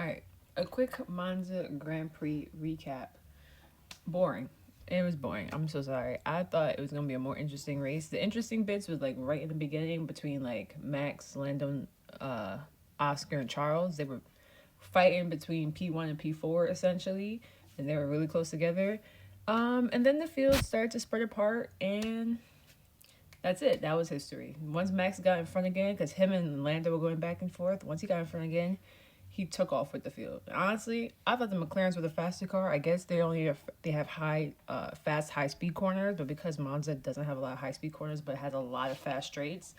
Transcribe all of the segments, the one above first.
All right, a quick Monza Grand Prix recap. Boring. It was boring. I'm so sorry. I thought it was gonna be a more interesting race. The interesting bits was like right in the beginning between like Max, Lando, uh, Oscar, and Charles. They were fighting between P1 and P4 essentially, and they were really close together. And then the field started to spread apart, and that's it. That was history. Once Max got in front again, because him and Lando were going back and forth. Once he got in front again, he took off with the field. Honestly, I thought the McLarens were the faster car. I guess they have fast high speed corners, but because Monza doesn't have a lot of high speed corners, but has a lot of fast straights,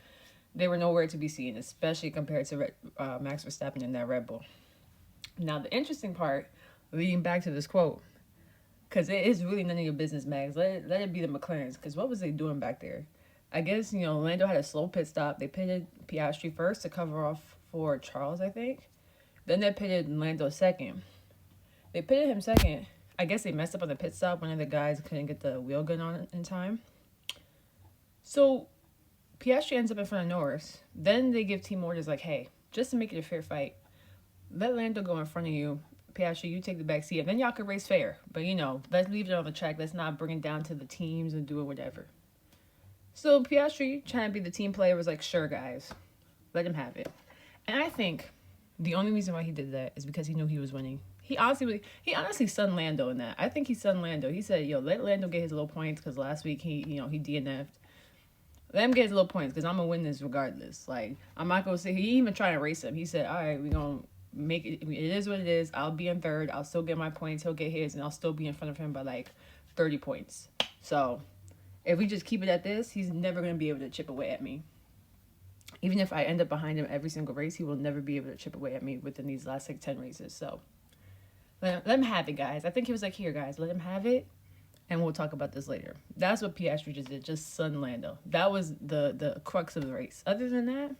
they were nowhere to be seen, especially compared to Max Verstappen in that Red Bull. Now, the interesting part, leading back to this quote, because it is really none of your business, Max. Let it be the McLarens, because what was they doing back there? I guess, Lando had a slow pit stop. They pitted Piastri first to cover off for Charles, I think. Then they pitted Lando second. They pitted him second. I guess they messed up on the pit stop. One of the guys couldn't get the wheel gun on in time. So Piastri ends up in front of Norris. Then they give team orders like, hey, just to make it a fair fight, let Lando go in front of you. Piastri, you take the back seat. And then y'all can race fair. But, let's leave it on the track. Let's not bring it down to the teams and do it whatever. So Piastri, trying to be the team player, was like, sure, guys. Let him have it. And I think the only reason why he did that is because he knew he was winning. He honestly sunned Lando in that. I think he sunned Lando. He said, yo, let Lando get his little points because last week he DNF'd. Let him get his little points because I'm going to win this regardless. Like, I'm not going to say, he even tried to race him. He said, all right, we're going to make it. It is what it is. I'll be in third. I'll still get my points. He'll get his, and I'll still be in front of him by like 30 points. So if we just keep it at this, he's never going to be able to chip away at me. Even if I end up behind him every single race, he will never be able to chip away at me within these last like 10 races. So let him have it, guys. I think he was like, here, guys, let him have it. And we'll talk about this later. That's what Piastri just did, just sun Lando. That was the crux of the race. Other than that,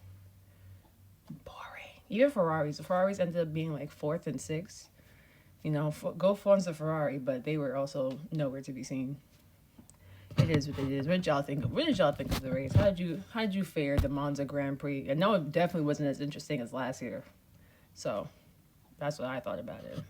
boring. Even Ferraris. The Ferraris ended up being like 4th and 6th. Go Fonza Ferrari, but they were also nowhere to be seen. It is what it is. What did y'all think of the race? How did you fare the Monza Grand Prix? I know it definitely wasn't as interesting as last year. So that's what I thought about it.